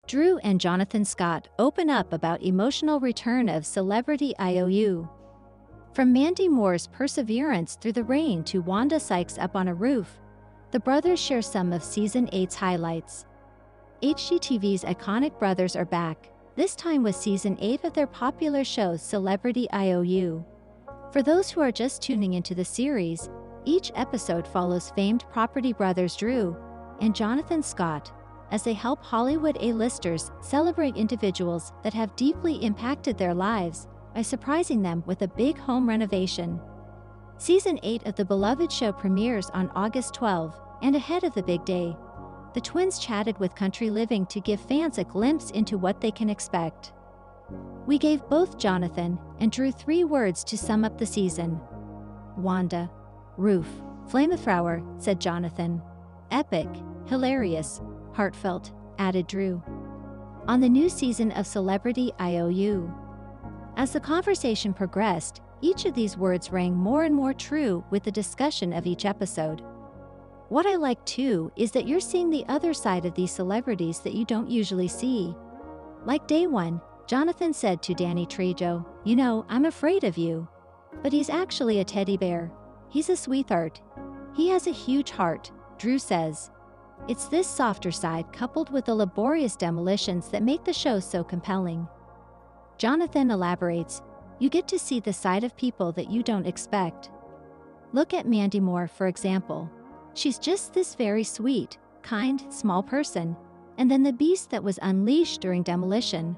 Drew and Jonathan Scott open up about emotional return of celebrity IOU. From Mandy Moore's perseverance through the rain to Wanda Sykes up on a roof, the brothers share some of Season 8's highlights. HGTV's iconic brothers are back, this time with Season 8 of their popular show Celebrity IOU. For those who are just tuning into the series, each episode follows famed property brothers Drew and Jonathan Scott as they help Hollywood A-listers celebrate individuals that have deeply impacted their lives by surprising them with a big home renovation. Season 8 of the beloved show premieres on August 12, and ahead of the big day, the twins chatted with Country Living to give fans a glimpse into what they can expect. We gave both Jonathan and Drew 3 words to sum up the season. Wanda, roof, flamethrower, said Jonathan. Epic, hilarious, heartfelt, added Drew. On the new season of Celebrity IOU. As the conversation progressed, each of these words rang more and more true with the discussion of each episode. What I like too is that you're seeing the other side of these celebrities that you don't usually see. Like day one, Jonathan said to Danny Trejo, "You know, I'm afraid of you." But he's actually a teddy bear. He's a sweetheart. He has a huge heart, Drew says. It's this softer side coupled with the laborious demolitions that make the show so compelling. Jonathan elaborates, you get to see the side of people that you don't expect. Look at Mandy Moore, for example. She's just this very sweet, kind, small person, and then the beast that was unleashed during demolition.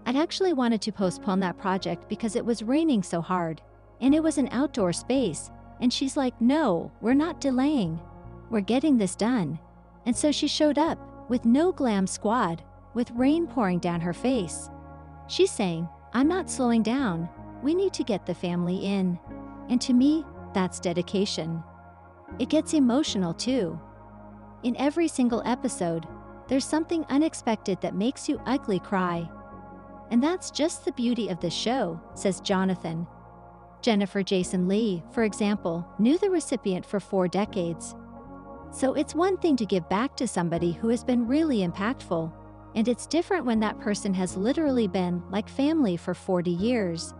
I'd actually wanted to postpone that project because it was raining so hard, and it was an outdoor space, and she's like, no, we're not delaying. We're getting this done. And so she showed up, with no glam squad, with rain pouring down her face. She's saying, I'm not slowing down, we need to get the family in. And to me, that's dedication. It gets emotional too. In every single episode, there's something unexpected that makes you ugly cry. And that's just the beauty of the show, says Jonathan. Jennifer Jason Leigh, for example, knew the recipient for 4 decades. So it's one thing to give back to somebody who has been really impactful, and it's different when that person has literally been like family for 40 years.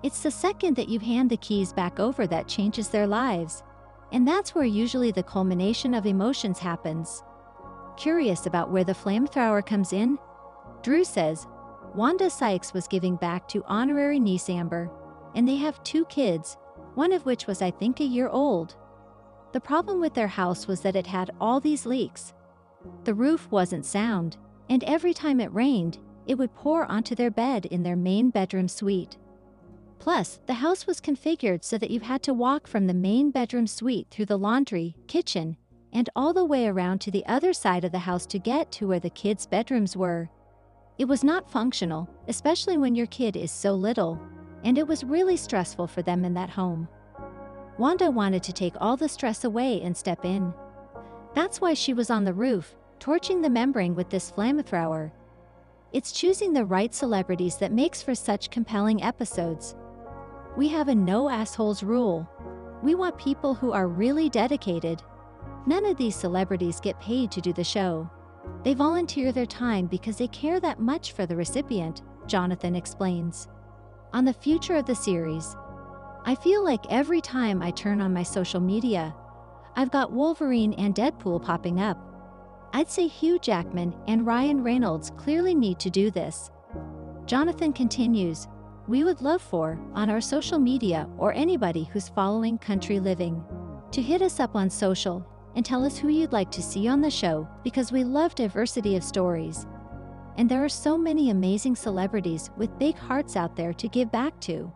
It's the second that you hand the keys back over that changes their lives, and that's where usually the culmination of emotions happens. Curious about where the flamethrower comes in? Drew says, Wanda Sykes was giving back to honorary niece Amber, and they have 2 kids, one of which was I think a year old. The problem with their house was that it had all these leaks. The roof wasn't sound, and every time it rained, it would pour onto their bed in their main bedroom suite. Plus, the house was configured so that you had to walk from the main bedroom suite through the laundry, kitchen, and all the way around to the other side of the house to get to where the kids' bedrooms were. It was not functional, especially when your kid is so little, and it was really stressful for them in that home. Wanda wanted to take all the stress away and step in. That's why she was on the roof, torching the membrane with this flamethrower. It's choosing the right celebrities that makes for such compelling episodes. We have a no assholes rule. We want people who are really dedicated. None of these celebrities get paid to do the show. They volunteer their time because they care that much for the recipient, Jonathan explains. On the future of the series, I feel like every time I turn on my social media, I've got Wolverine and Deadpool popping up. I'd say Hugh Jackman and Ryan Reynolds clearly need to do this. Jonathan continues, we would love for, on our social media or anybody who's following Country Living, to hit us up on social and tell us who you'd like to see on the show because we love diversity of stories. And there are so many amazing celebrities with big hearts out there to give back to.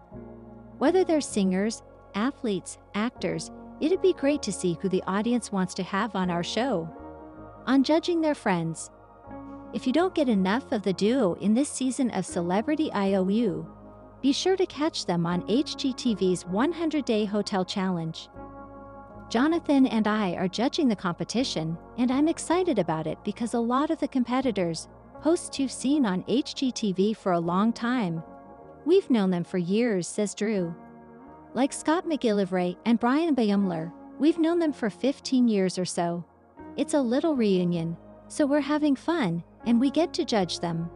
Whether they're singers, athletes, actors, it'd be great to see who the audience wants to have on our show. On Judging Their Friends. If you don't get enough of the duo in this season of Celebrity IOU, be sure to catch them on HGTV's 100-Day Hotel Challenge. Jonathan and I are judging the competition, and I'm excited about it because a lot of the competitors, hosts you've seen on HGTV for a long time. We've known them for years, says Drew. Like Scott McGillivray and Brian Baumler, we've known them for 15 years or so. It's a little reunion, so we're having fun, and we get to judge them.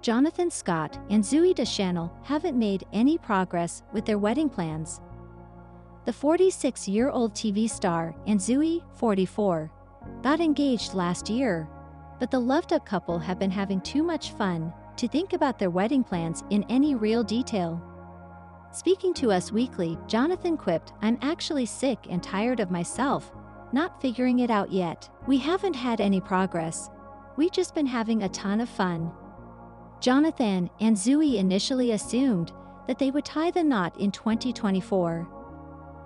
Jonathan Scott and Zooey Deschanel haven't made any progress with their wedding plans. The 46-year-old TV star and Zooey, 44, got engaged last year, but the loved-up couple have been having too much fun to think about their wedding plans in any real detail. Speaking to Us Weekly, Jonathan quipped, "I'm actually sick and tired of myself, not figuring it out yet. We haven't had any progress. We've just been having a ton of fun." Jonathan and Zooey initially assumed that they would tie the knot in 2024.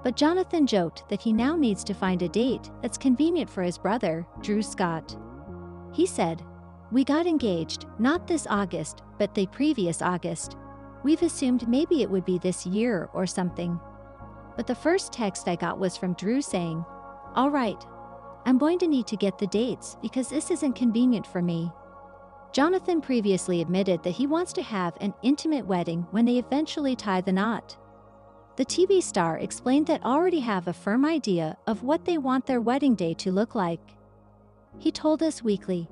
But Jonathan joked that he now needs to find a date that's convenient for his brother, Drew Scott. He said, "We got engaged, not this August, but the previous August. We've assumed maybe it would be this year or something. But the first text I got was from Drew saying, 'All right, I'm going to need to get the dates because this isn't convenient for me.'" Jonathan previously admitted that he wants to have an intimate wedding when they eventually tie the knot. The TV star explained that already have a firm idea of what they want their wedding day to look like. He told Us Weekly,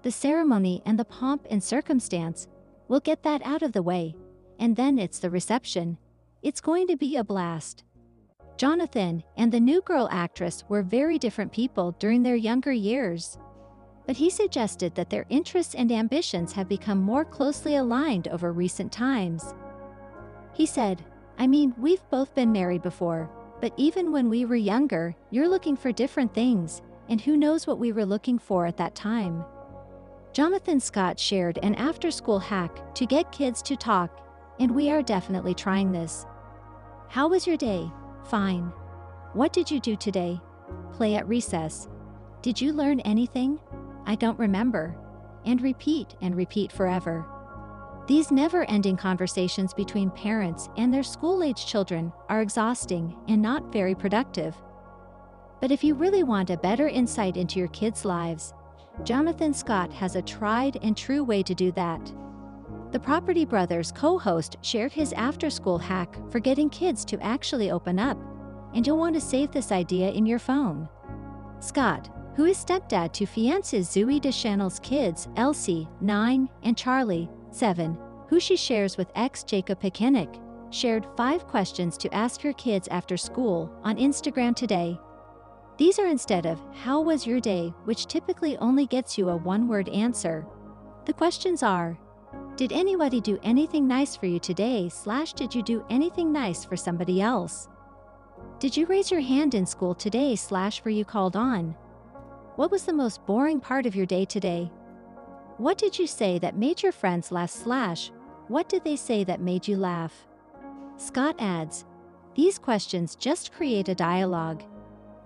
"The ceremony and the pomp and circumstance, we'll get that out of the way, and then it's the reception. It's going to be a blast." Jonathan and the new girl actress were very different people during their younger years. But he suggested that their interests and ambitions have become more closely aligned over recent times. He said, "I mean, we've both been married before, but even when we were younger, you're looking for different things, and who knows what we were looking for at that time." Jonathan Scott shared an after-school hack to get kids to talk, and we are definitely trying this. "How was your day?" "Fine." "What did you do today?" "Play at recess." "Did you learn anything?" "I don't remember." And repeat forever. These never-ending conversations between parents and their school-age children are exhausting and not very productive. But if you really want a better insight into your kids' lives, Jonathan Scott has a tried-and-true way to do that. The Property Brothers co-host shared his after-school hack for getting kids to actually open up, and you'll want to save this idea in your phone. Scott, who is stepdad to fiancée Zooey Deschanel's kids, Elsie, 9, and Charlie, 7, who she shares with ex-Jacob Pekinick, shared 5 questions to ask your kids after school on Instagram today. These are instead of, "How was your day?" which typically only gets you a one-word answer. The questions are, "Did anybody do anything nice for you today?" / "Did you do anything nice for somebody else?" "Did you raise your hand in school today / were you called on?" "What was the most boring part of your day today?" "What did you say that made your friends laugh / what did they say that made you laugh?" Scott adds, "These questions just create a dialogue.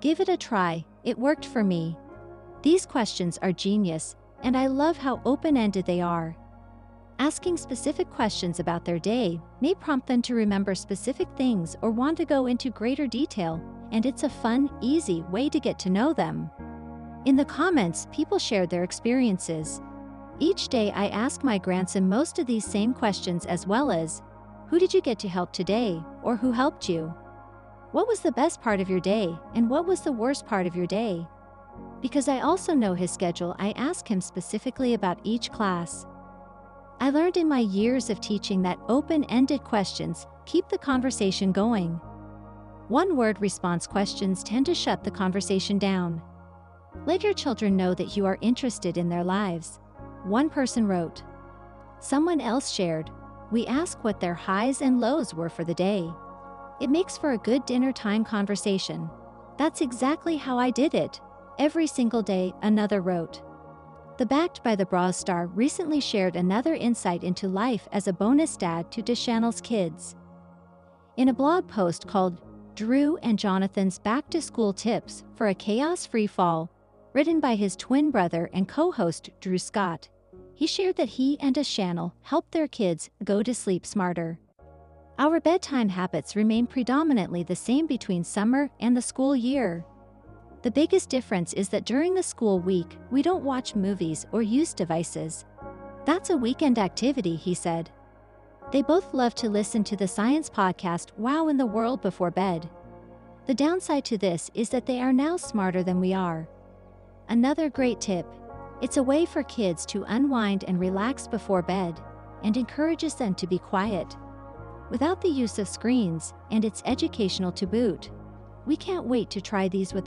Give it a try, it worked for me. These questions are genius, and I love how open-ended they are." Asking specific questions about their day may prompt them to remember specific things or want to go into greater detail, and it's a fun, easy way to get to know them. In the comments, people shared their experiences. "Each day I ask my grandson most of these same questions as well as, 'Who did you get to help today?' or 'Who helped you?' 'What was the best part of your day?' and 'What was the worst part of your day?' Because I also know his schedule, I ask him specifically about each class." I learned in my years of teaching that open-ended questions keep the conversation going. One-word response questions tend to shut the conversation down. Let your children know that you are interested in their lives. One person wrote. Someone else shared, "We ask what their highs and lows were for the day. It makes for a good dinner time conversation. That's exactly how I did it. Every single day," another wrote. The Backed by the Bras star recently shared another insight into life as a bonus dad to Deschanel's kids. In a blog post called Drew and Jonathan's Back-to-School Tips for a Chaos-Free Fall, written by his twin brother and co-host Drew Scott, he shared that he and Deschanel helped their kids go to sleep smarter. "Our bedtime habits remain predominantly the same between summer and the school year. The biggest difference is that during the school week, we don't watch movies or use devices. That's a weekend activity," he said. They both love to listen to the science podcast Wow in the World before bed. The downside to this is that they are now smarter than we are. Another great tip: It's a way for kids to unwind and relax before bed, and encourages them to be quiet. Without the use of screens, and it's educational to boot. We can't wait to try these with our